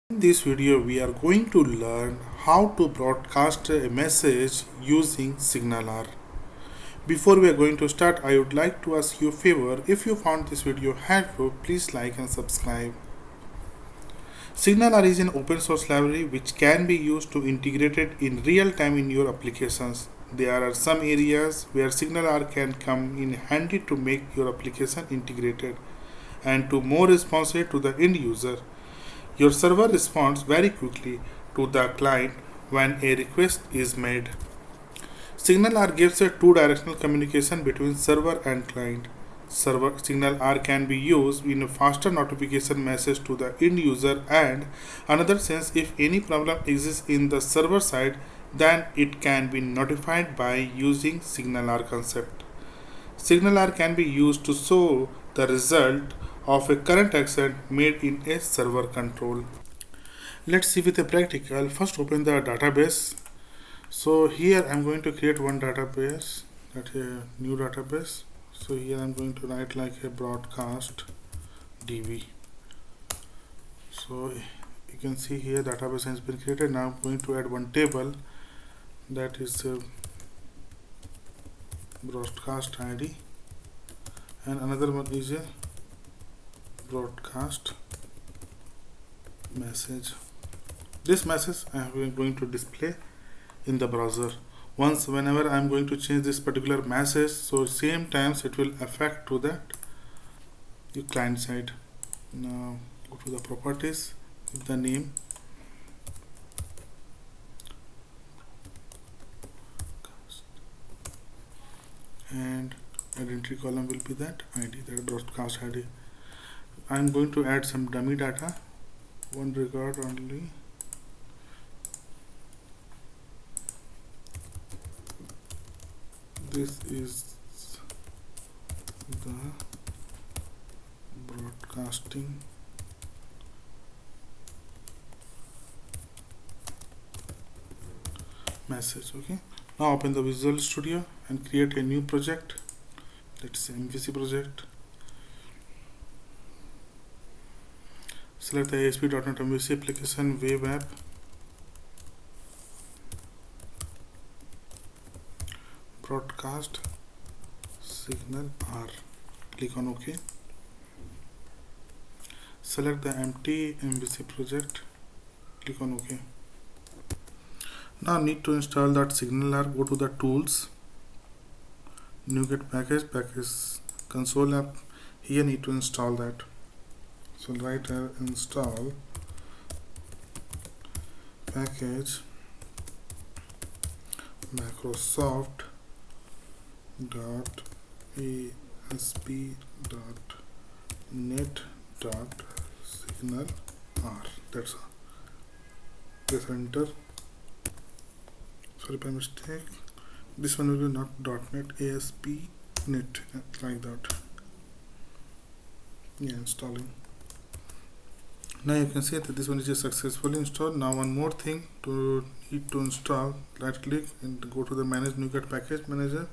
In this video, we are going to learn how to broadcast a message using SignalR. Before we are going to start, I would like to ask you a favor. If you found this video helpful, please like and subscribe. SignalR is an open source library which can be used to integrate it in real time in your applications. There are some areas where SignalR can come in handy to make your application integrated and to more responsive to the end user. Your server responds very quickly to the client when a request is made. SignalR gives a two-directional communication between server and client. Server SignalR can be used in a faster notification message to the end user, and another sense, if any problem exists in the server side, then it can be notified by using SignalR concept. SignalR can be used to show the result of a current action made in a server control. Let's see with a practical. First open the database. So here I'm going to create one database, that a new database. So here I'm going to write like a broadcast DB. So you can see here database has been created. Now I'm going to add one table, that is broadcast ID, and another one is a broadcast message. This message I am going to display in the browser. Whenever I am going to change this particular message, so same times it will affect to that the client side. Now go to the properties, give the name, and identity column will be that ID, that broadcast ID. I am going to add some dummy data, one record only. This is the broadcasting message. Okay, now open the Visual Studio and create a new project. Let's say MVC project. Select the ASP.NET MVC application web app. Broadcast SignalR. Click on OK. Select the empty MVC project. Click on OK. Now need to install that SignalR. Go to the tools, NuGet package, console app. Here need to install that. So write install package Microsoft.AspNet.SignalR. That's all. Press enter. Sorry by mistake. This one will be not .NET, ASP.NET, like that. Yeah, installing. Now you can see that this one is just successfully installed. Now one more thing to need to install, right click and go to the manage NuGet package manager,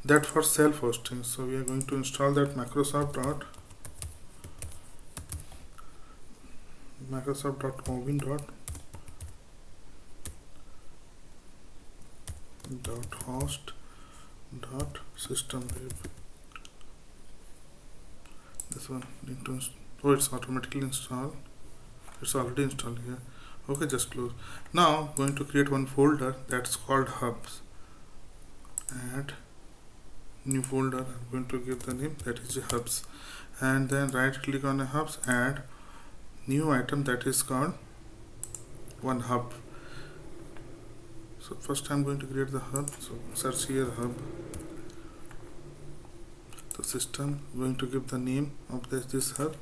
that for self hosting. So we are going to install that Microsoft.Moving.host.systemweb. This one need to it's automatically installed. It's already installed here. Okay, just close. Now going to create one folder that's called hubs. Add new folder. I'm going to give the name, that is hubs, and then right click on the hubs, add new item that is called one hub. So first I'm going to create the hub. So search here hub. The system going to give the name of this hub,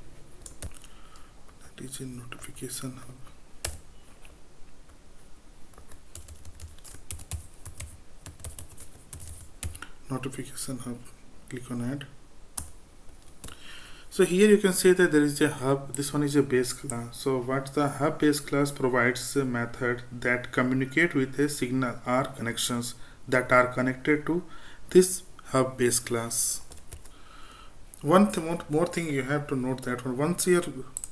that is a notification hub. Notification hub. Click on add. So here you can see that there is a hub. This one is a base class. So what the hub base class provides a method that communicate with a SignalR connections that are connected to this hub base class. One more thing you have to note that once you're,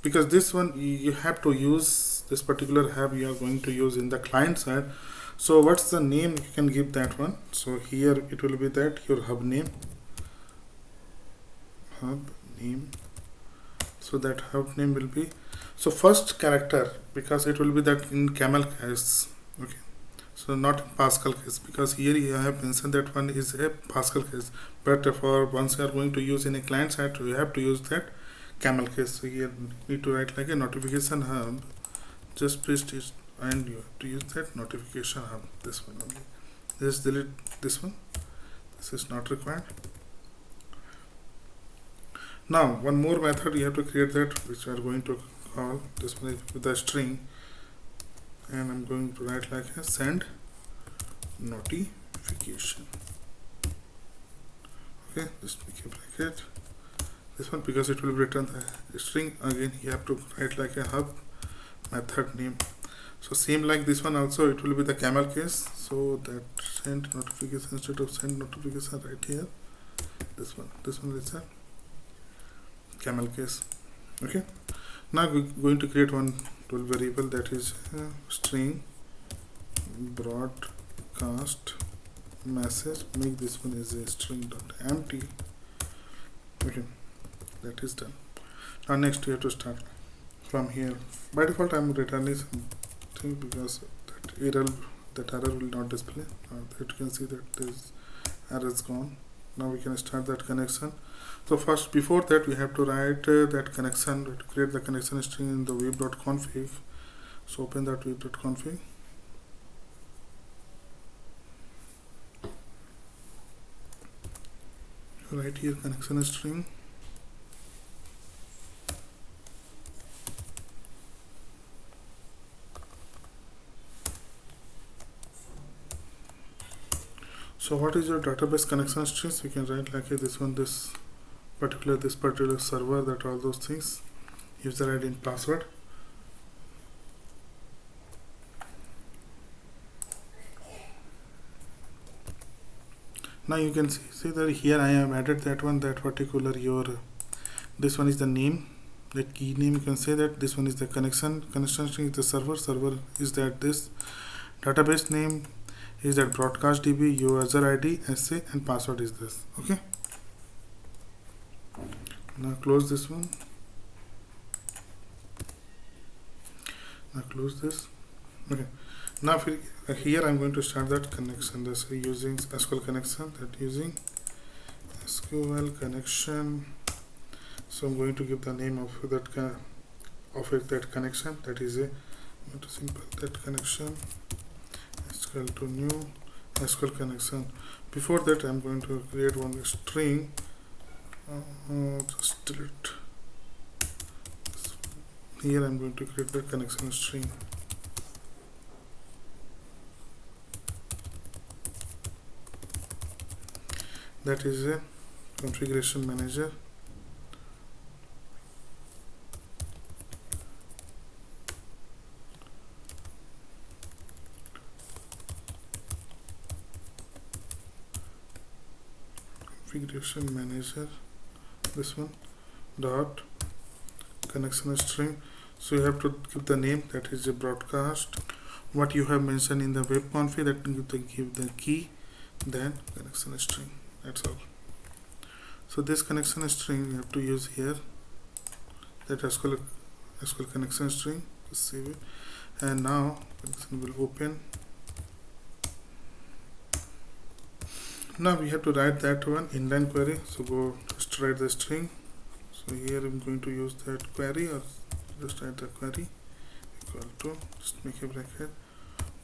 because this one you have to use this particular hub you are going to use in the client side. So what's the name? You can give that one. So here it will be that your hub name. So that hub name will be, so first character, because it will be that in camel case. Okay, so not in Pascal case, because here you have mentioned that one is a Pascal case, but for once you are going to use in a client side, you have to use that camel case. So here you need to write like a notification hub, just paste it, and you have to use that notification hub, this one only. Just delete this one, this is not required. Now one more method you have to create, that which we are going to call, this one is with a string, and I'm going to write like a send notification. Okay, just make a bracket, this one, because it will return the string. Again you have to write like a hub method name. So same like this one also, it will be the camel case. So that send notification, instead of send notification right here, this one is a camel case. Okay, now we're going to create one variable, that is string broadcast message. Make this one is a string dot empty. Okay, that is done. Now next we have to start from here. By default I'm returning something, because that error will not display. That you can see that this error is gone. Now we can start that connection. So first, before that, we have to write that connection, to create the connection string in the web.config. So open that web.config. Write here connection string. So what is your database connection strings? You can write like this one, this particular server, that all those things, user ID and password. Now you can see that here I have added that one, that particular this one is the name, that key name. You can say that this one is the connection string is the server is that this, database name is that BroadcastDB, user ID, SA, and password is this. Okay, now close this one. Now close this. Okay, now here I'm going to start that connection, this using SQL connection, that using SQL connection. So I'm going to give the name of that connection, that is a simple that connection SQL to new SQL connection. Before that I'm going to create one string, just delete. Here I'm going to create the connection string. That is a configuration manager. Configuration manager, this one, dot connection string. So you have to give the name, that is a broadcast, what you have mentioned in the web config, that give the key, then connection string. That's all. So this connection string you have to use here, that SQL connection string. Just save it, and now connection will open. Now we have to write that one inline query. So go just write the string. So here I'm going to use that query, or just write the query equal to, just make a bracket,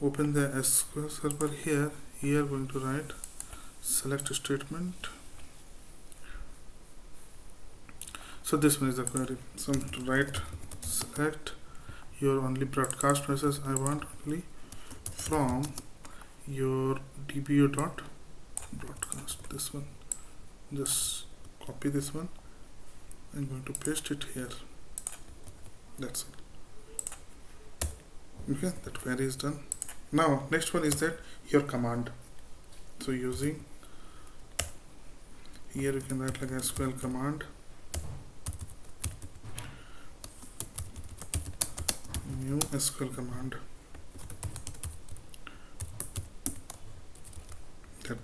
open the SQL server here. Here going to write select statement. So this one is the query. So I'm to write select your only broadcast message I want only from your DBO dot broadcast. This one, just copy this one. I'm going to paste it here. That's all. Okay, that query is done. Now next one is that your command. So using here you can write like SQL command new SQL command. That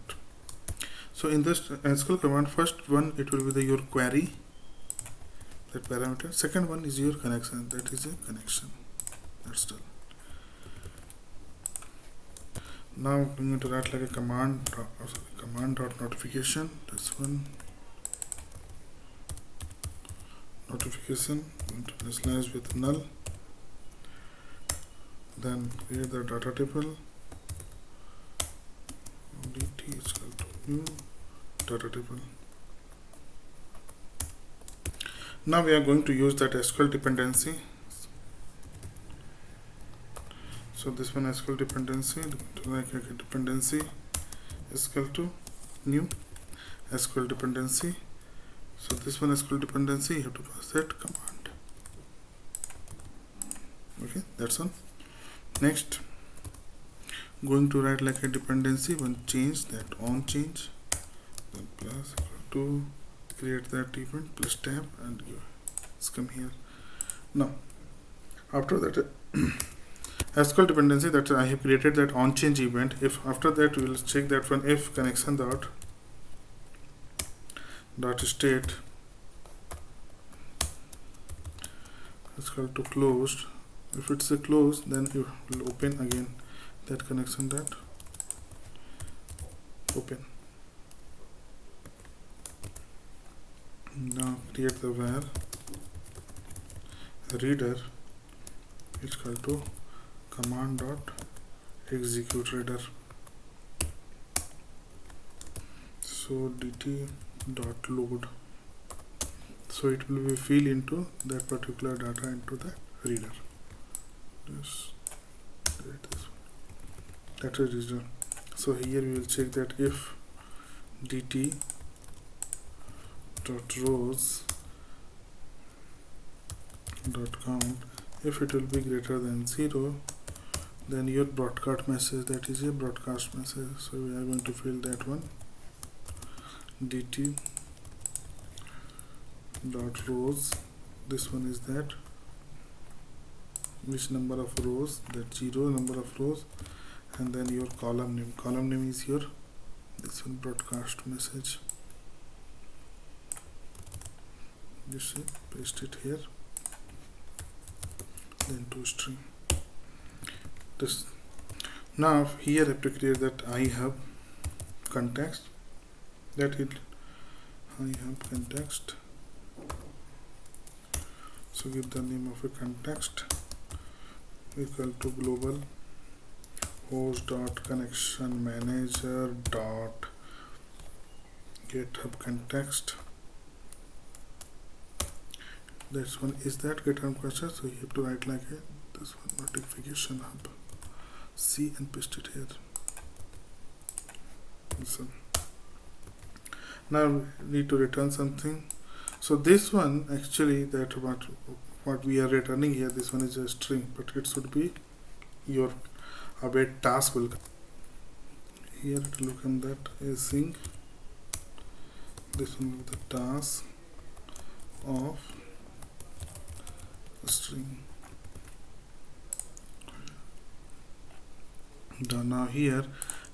so in this SQL command, first one it will be your query, that parameter. Second one is your connection, that is a connection. That's done. Now I'm going to write like a command dot notification. This one notification, going to initialize with null, then create the data table. dt is equal to new data table. Now we are going to use that SQL dependency. So this one SQL dependency, like a dependency is equal to new SQL dependency. So this one SQL dependency, you have to pass that command. Okay, that's all. Next, going to write like a dependency one change, that on change, then plus equal to create that event plus tab, and it's come here. Now after that SQL dependency that I have created, that on change event, if after that we will check that one if connection dot state is equal to closed. If it's a closed, then you will open again that connection dot open. Now create the where reader is equal to command dot execute reader. So dt dot load, so it will be fill into that particular data into the reader. Just delete this one. That is done. So here we will check that if dt dot rows dot count, if it will be greater than 0, then your broadcast message, that is a broadcast message. So we are going to fill that one. dt dot rows, this one is that which number of rows, that 0 number of rows, and then your column name is your this one broadcast message. You see, paste it here, then to string. This now here I have to create that I have context, that it I have context. So give the name of a context equal to global host dot connection manager dot GitHub context. This one is that GitHub context, so you have to write like a this one notification hub. See and paste it here. So now we need to return something. So this one actually, that what we are returning here, this one is a string, but it should be your await task will come. Here it will come that async, this one will be the task of a string. Now here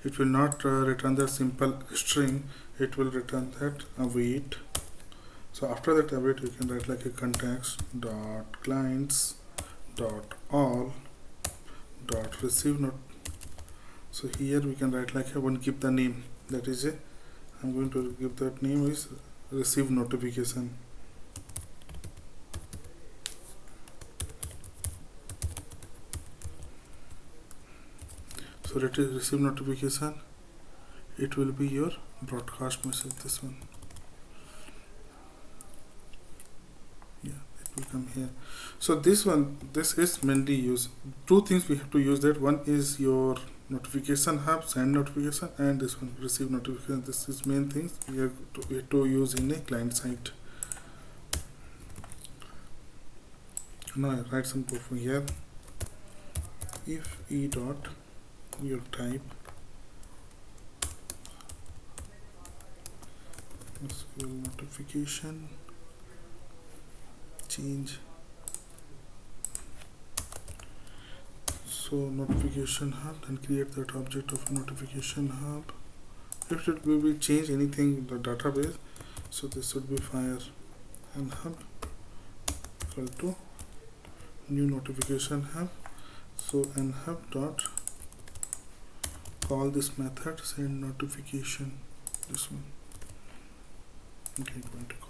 it will not return that simple string, it will return that await. So after that await, you can write like a context dot clients dot all dot receive not. So here we can write like a one, give the name, that is a I'm going to give that name is receive notification. So that is receive notification, it will be your broadcast message, this one. Yeah, it will come here. So this one, this is mainly used, two things we have to use, that one is your notification hub, send notification, and this one receive notification. This is main things we have to use in a client side. Now I write some code from here. If e dot your type SQL notification change So notification hub, then create that object of notification hub. If it will be change anything in the database, so this should be fire and hub equal to new notification hub. So and hub dot call this method send notification, this one. Okay, going to call.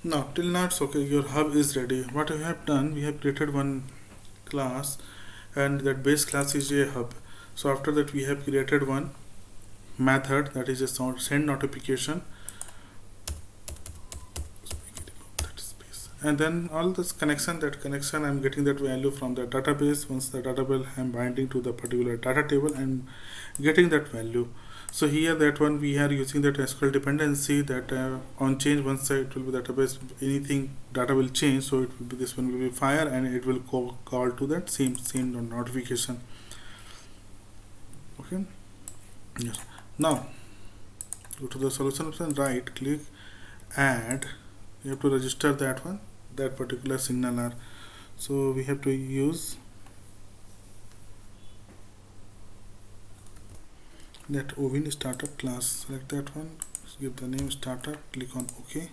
Now till now it's okay, your hub is ready. What we have done, we have created one class and that base class is a hub. So after that we have created one method that is a send notification, and then all this connection, that connection I'm getting that value from the database. Once the database I'm binding to the particular data table and getting that value. So here that one we are using that SQL dependency that on change one side it will be database, anything data will change, so it will be, this one will be fire and it will call to that same notification. Okay, yes. Now go to the solution option, right click, add. You have to register that one, that particular SignalR. So we have to use that Ovin startup class. Select that one, give the name startup, click on OK.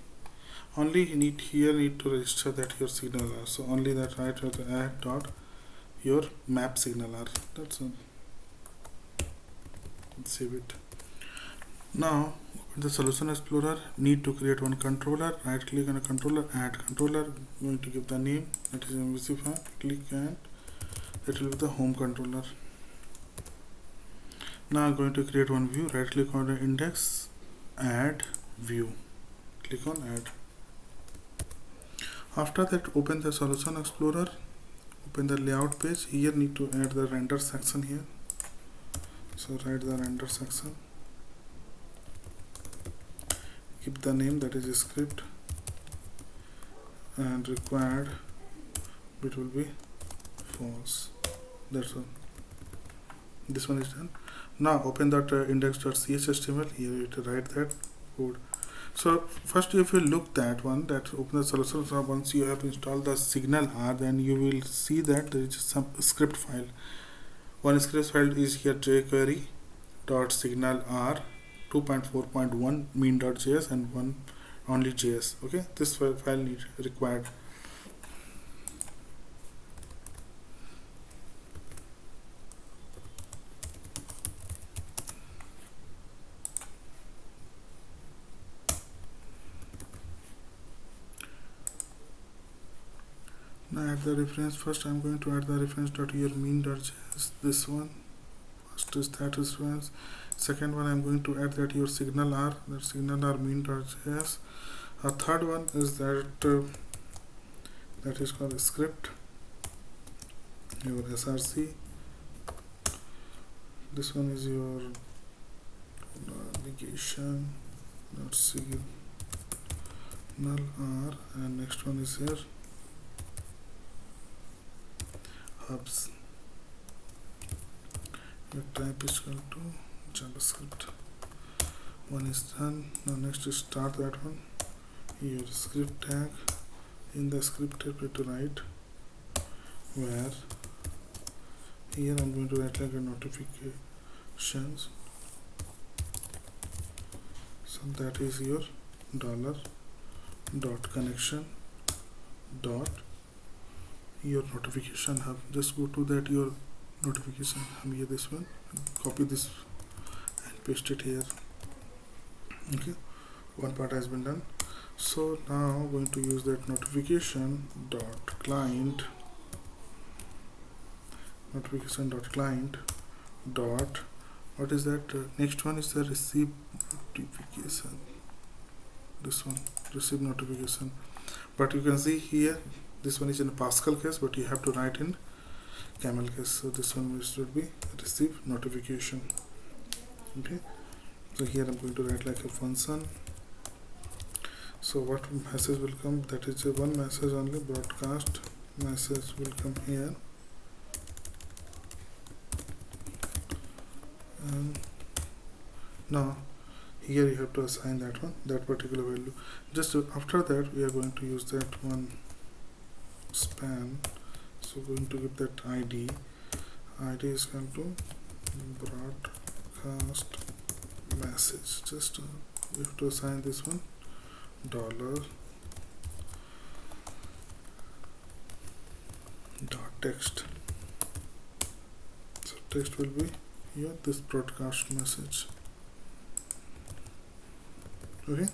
Only you need to register that your SignalR. So only that, right, to add dot your map SignalR. That's all. Save it. Now open the solution explorer, need to create one controller. Right click on a controller, add controller, going to give the name that is MVC file, click, and it will be the home controller. Now I'm going to create one view. Right click on the index, add view, click on add. After that open the solution explorer, open the layout page. Here need to add the render section here. So write the render section, keep the name that is a script, and required bit will be false. That's all. This one is done. Now open that index.chhtml. Here you have to write that code. So first, if you look that one, that open the solution. So once you have installed the SignalR, then you will see that there is some script file. One script file is here, jQuery.SignalR 2.4.1 mean.js and one only JS. Okay, this file is required. Now add the reference. First I'm going to add the reference dot your mean.js, this one. First is that reference. Second one I'm going to add that your SignalR, that SignalR mean.js. A third one is that that is called a script, your src. This one is your navigation.SignalR, and next one is here hubs. Your type is equal to JavaScript. One is done. Now next is start that one. Your script tag. In the script tag to write where. Here I'm going to write like a notifications. So that is your $.connection dot your notification hub. Just go to that your notification hub here, this one, copy this and paste it here. Okay, one part has been done. So now I'm going to use that notification dot client dot what is that, next one is the receive notification, this one, receive notification. But you can see here this one is in Pascal case, but you have to write in camel case. So this one should be receive notification. Okay, so here I'm going to write like a function. So what message will come, that is a one message only, broadcast message will come here. And now here you have to assign that one, that particular value. Just after that we are going to use that one span. So going to give that id is equal to broadcast message. Just we have to assign this one dollar dot text. So text will be here, this broadcast message. Okay,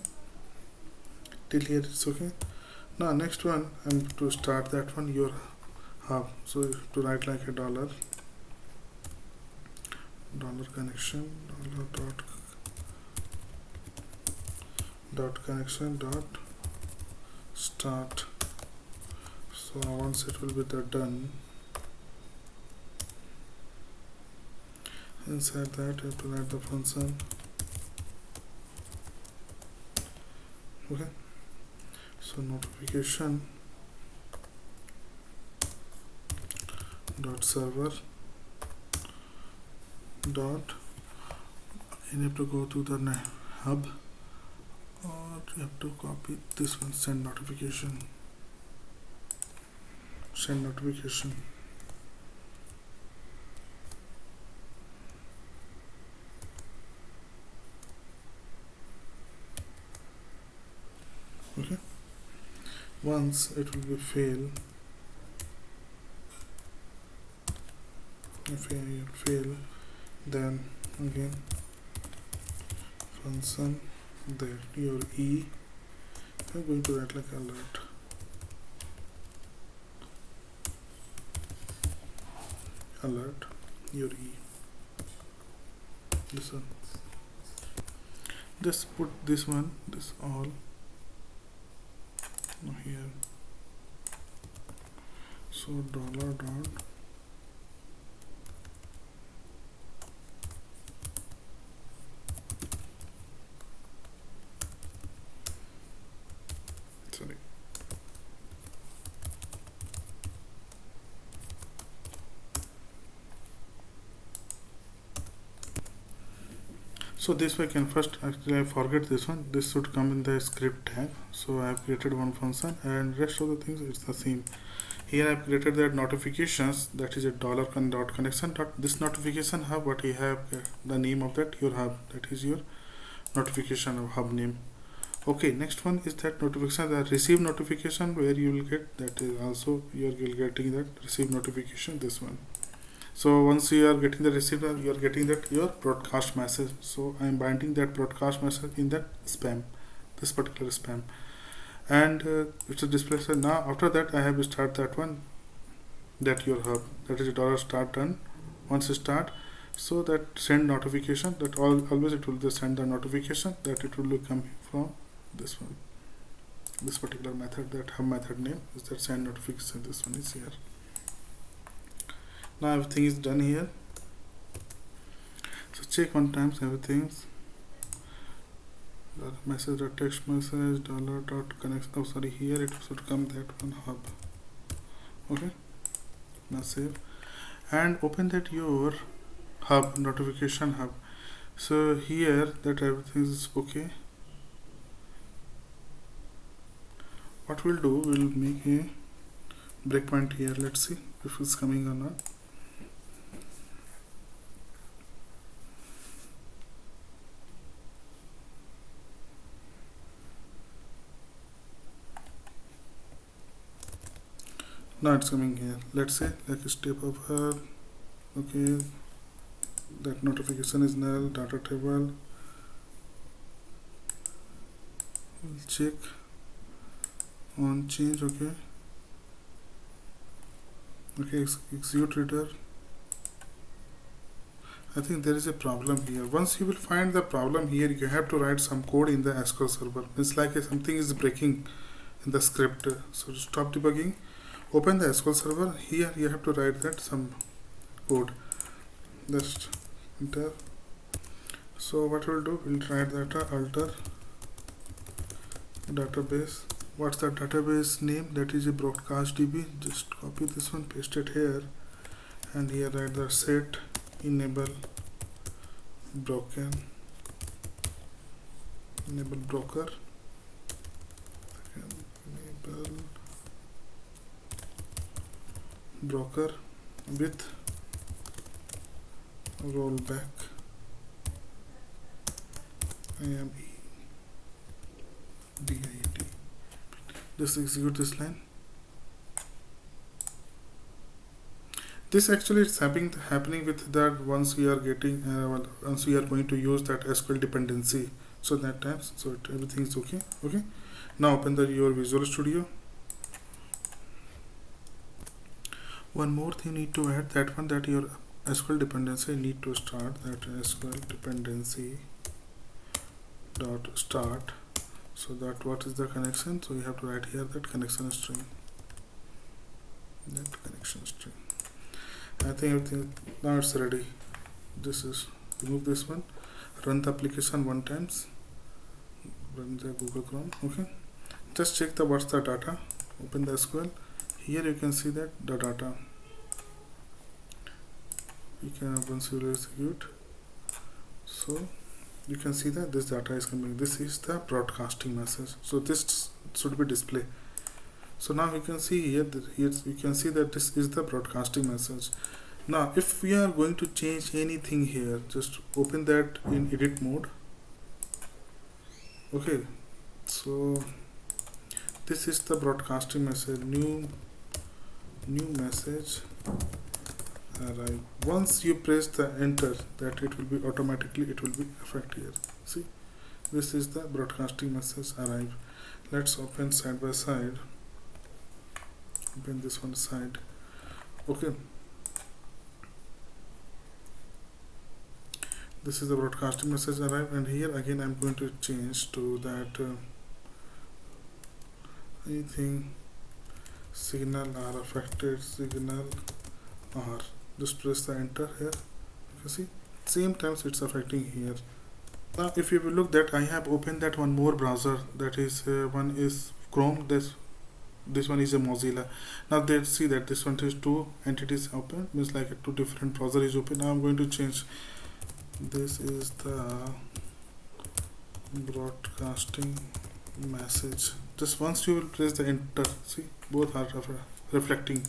till here it's okay. Now next one, I'm to start that one, your hub. So you have to write like a dollar connection, dot connection dot start. So once it will be done, inside that you have to write the function. Okay, so notification dot server dot, you have to go to the hub, or you have to copy this one, send notification. Okay, once it will be fail, if it fail, then again function that your I'm going to write like alert your this one. Just put this one, this all here. So dollar dot sorry. So this way I can first, actually I forget this one, this should come in the script tab. So I have created one function and rest of the things it's the same. Here I have created that notifications, that is a dollar dot connection dot this notification hub, but you have the name of that your hub, that is your notification of hub name. Okay, next one is that notification, the receive notification, where you will get that is also you are getting that receive notification, this one. So once you are getting the receiver, you are getting that your broadcast message. So I am binding that broadcast message in that spam, this particular spam, and it's a display. So now after that I have to start that one, that your hub, that is a dollar start done. Once you start, so that send notification, that always it will just send the notification that it will come from this one, this particular method, that hub method name is that send notification. This one is here. Now everything is done here. So check one time everything's message dot text message dollar dot connect. Oh sorry, here it should come that one hub. Okay, now save and open that your hub, notification hub. So here that everything is okay. What we'll do, we'll make a breakpoint here. Let's see if it's coming or not. Now it's coming here. Let's say like a step over. Okay, that notification is null, data table. We'll check on change. Okay, execute reader. I think there is a problem here. Once you will find the problem here, you have to write some code in the SQL server. It's like something is breaking in the script. So stop debugging, open the SQL server. Here you have to write that some code. Just enter. So what we'll do, we'll write that alter database. What's the database name? That is a BroadcastDB. Just copy this one, paste it here, and here write the set enable broken enable broker, enable broker with rollback IMEDIT. Just execute this line. This actually is happening with that once we are getting once we are going to use that SQL dependency. So that times everything is okay. Okay. Now open your Visual Studio. One more thing need to add, that one, that your SQL dependency need to start, that SQL dependency dot start. So that what is the connection? So you have to write here that connection string. That connection string. I think everything now it's ready. This is remove this one. Run the application one times. Run the Google Chrome. Okay. Just check the what's the data. Open the SQL. Here you can see that the data. You can once you will execute. So you can see that this data is coming. This is the broadcasting message. So this should be display. So now you can see here you can see that this is the broadcasting message. Now if we are going to change anything here, just open that in edit mode. Okay, so this is the broadcasting message, new message arrive. Once you press the enter, that it will be automatically affect here. See, this is the broadcasting message arrive. Let's open side by side. Open this one side. Okay, this is the broadcasting message arrive, and here again I'm going to change to that anything SignalR affected, SignalR. Just press the enter here. You can see same times it's affecting here. Now if you will look that I have opened that one more browser, that is one is Chrome, this one is a Mozilla. Now they see that this one is two entities open, means like two different browser is open. Now I'm going to change. This is the broadcasting message. Just once you will press the enter, see both are reflecting.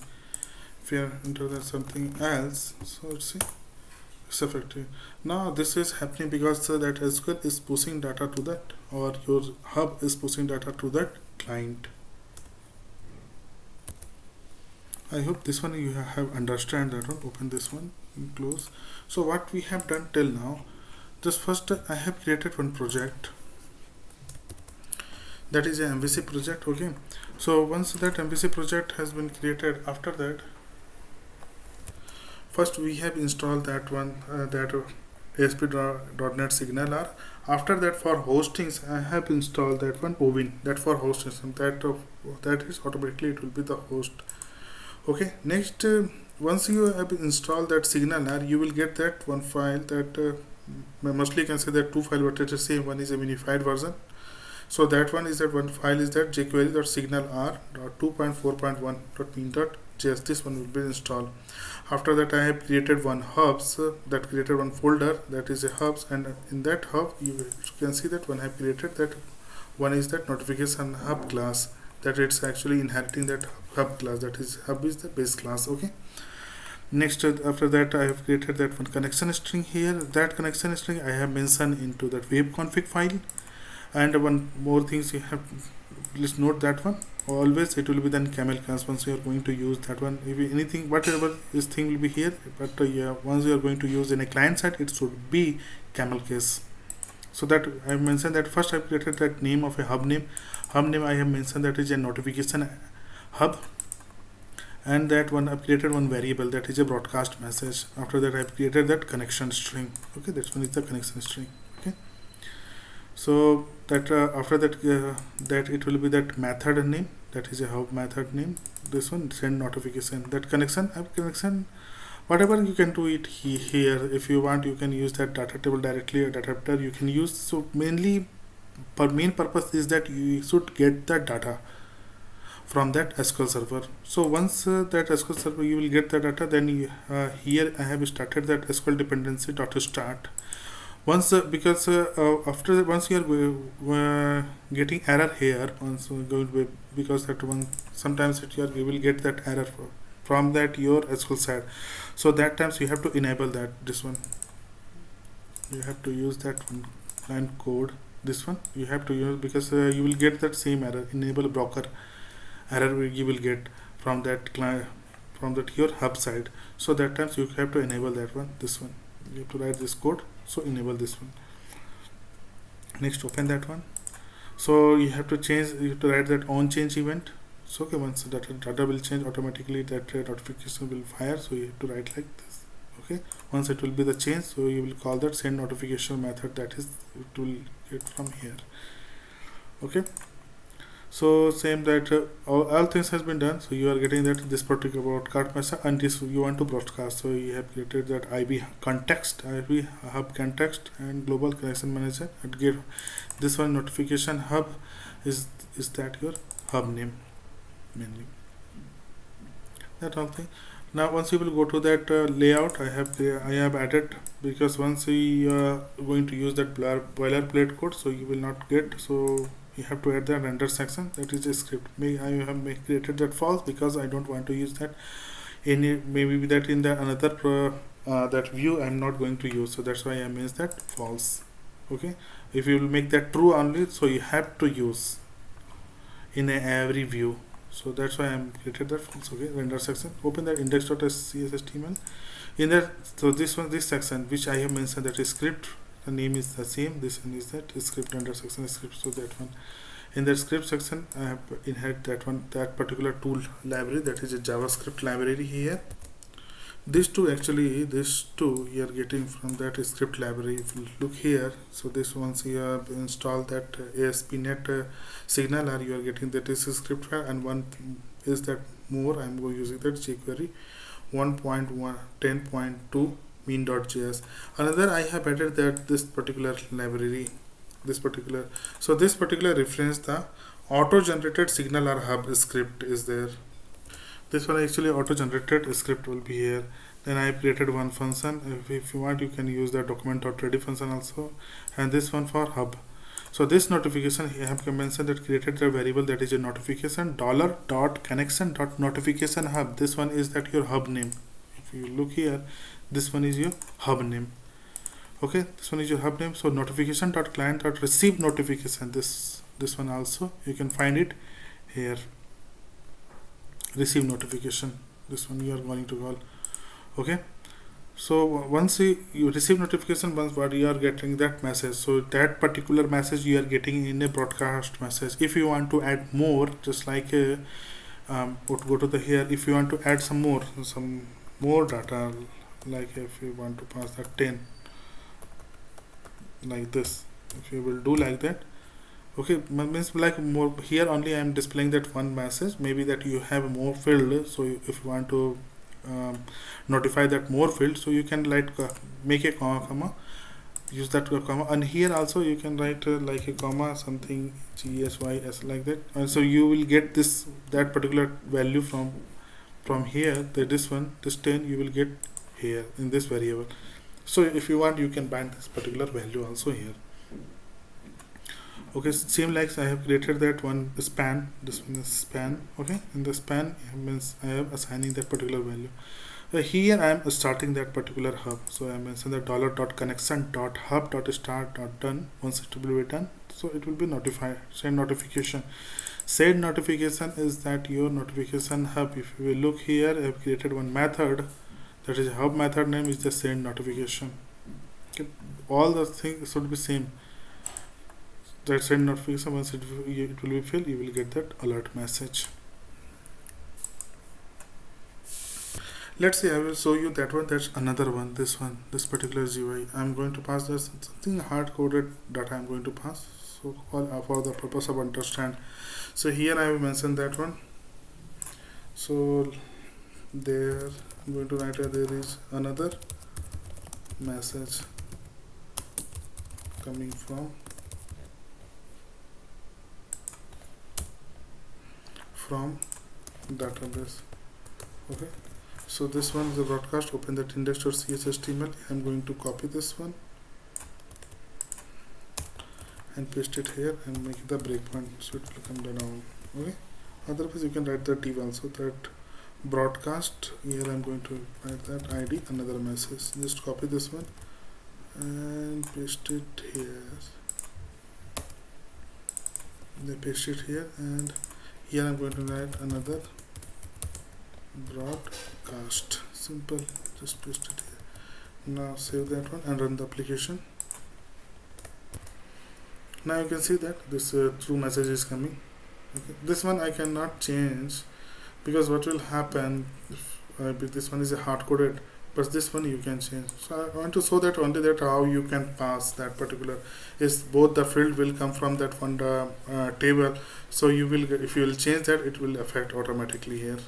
If you enter that something else, so see it's affected. Now this is happening because that SQL is pushing data to that, or your hub is pushing data to that client. I hope this one you have understand that one. Open this one and close. So what we have done till now, just first I have created one project, that is a MVC project. Okay, so once that MVC project has been created, after that first we have installed that one that ASP.NET SignalR. After that, for hostings I have installed that one Ovin, that for host system, that is automatically it will be the host. Okay, next once you have installed that SignalR, you will get that one file that mostly you can say that two files, but it is same. One is a minified version. So that one is that one file is that jQuery.signalr.2.4.1.mean.js. This one will be installed. After that I have created one hubs, that created one folder, that is a hubs, and in that hub you can see that one I have created that one is that notification hub class, that it's actually inheriting that hub class, that is hub is the base class. Okay, next after that I have created that one connection string here. That connection string I have mentioned into that web config file. And one more things you have, please note that one always it will be then camel case once you are going to use that one. If anything whatever this thing will be here, but yeah, once you are going to use in a client side, it should be camel case. So that I have mentioned that first I have created that name of a hub name. I have mentioned that is a notification hub, and that one I have created one variable, that is a broadcast message. After that I have created that connection string. Okay, that one is the connection string. Okay, so that after that that it will be that method name, that is a hub method name. This one send notification, that connection whatever you can do it here. If you want, you can use that data table directly, or adapter you can use. So mainly main purpose is that you should get the data from that SQL server. So once that SQL server you will get the data, then here I have started that SQL dependency dot start. Once because after once you are getting error here, once going to because that one sometimes you will get that error from that your SQL side. So that times you have to enable that this one. You have to use that one line code. This one you have to use because you will get that same error. Enable broker error you will get from that client from that your hub side. So that times you have to enable that one. This one you have to write this code. So enable this one. Next open that one. So you have to change. You have to write that on change event. So okay, once the data will change automatically, that notification will fire. So you have to write like this. Okay, once it will be the change, so you will call that send notification method. That is, it will get from here. Okay, so same that all things has been done. So you are getting that this particular broadcast message, and this you want to broadcast. So you have created that IB context, IB hub context, and global connection manager. And give this one notification hub is that your hub name mainly. That all thing. Now once you will go to that layout, I have added, because once we are going to use that boilerplate code, so you will not get, so you have to add the render section. That is a script. I have created that false because I don't want to use that any, maybe that in the another that view I'm not going to use, so that's why I means that false. Okay, if you will make that true only, so you have to use in every view. So that's why I'm created that false. Okay, render section. Open that index.cshtml. In that, so this section which I have mentioned, that is script. The name is the same. This one is that script render section script. So that one. In the script section, I have inherit that one, that particular tool library, that is a JavaScript library here. These two you are getting from that script library. If you look here, so this once you have installed that AspNet.SignalR, you are getting that is a script file, and one is that more I'm going using that jQuery 1.10.2 mean.js. Another I have added that this particular library, this particular reference, the auto-generated SignalR hub script is there. This one actually auto-generated script will be here. Then I created one function. If you want, you can use the document.ready function also, and this one for hub. So this notification, I have mentioned that created the variable that is a notification $.connection.notification hub. This one is that your hub name. If you look here, this one is your hub name. Okay, this one is your hub name. So notification.client.receive notification. This one also you can find it here. Receive notification, this one you are going to call. Okay, so once you receive notification, once what you are getting that message, so that particular message you are getting in a broadcast message. If you want to add more, just like go to the here, if you want to add some more data, like if you want to pass that 10 like this, if you will do like that. Okay, means like more here only I am displaying that one message, maybe that you have more field. So if you want to notify that more field, so you can like make a comma, use that comma, and here also you can write like a comma something GSYS like that, and so you will get that particular value from here. This 10 you will get here in this variable. So if you want, you can bind this particular value also here. Okay, same like I have created that one span. This one is span. Okay, in the span means I am assigning that particular value. Here I am starting that particular hub. So I mentioned the $.connection.hub.start.done. Once it will be done, so it will be notified. Send notification. Send notification is that your notification hub. If you will look here, I have created one method. That is hub method name is the send notification. Okay, all the things should be same. That send notification, once it will be filled, you will get that alert message. Let's see, I will show you that one. That's another one. This particular GUI. I'm going to pass this something hard coded data I'm going to pass. So for the purpose of understand. So here I have mentioned that one. So there I'm going to write there is another message coming from database. Okay, so this one is the broadcast. Open that index.cshtml. I'm going to copy this one, and paste it here and make it the breakpoint, so it will come down. Okay, otherwise you can write the div also, that broadcast. Here I'm going to write that ID, another message. Just copy this one and paste it here. Then paste it here, and here I'm going to write another broadcast. Simple, just paste it here. Now save that one and run the application. Now you can see that this true message is coming. Okay. This one I cannot change, because what will happen if this one is a hard coded, but this one you can change. So I want to show that only that how you can pass that particular is both the field will come from that one table. So you will, if you will change that, it will affect automatically here.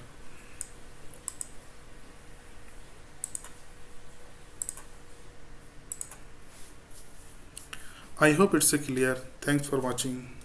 I hope it's clear. Thanks for watching.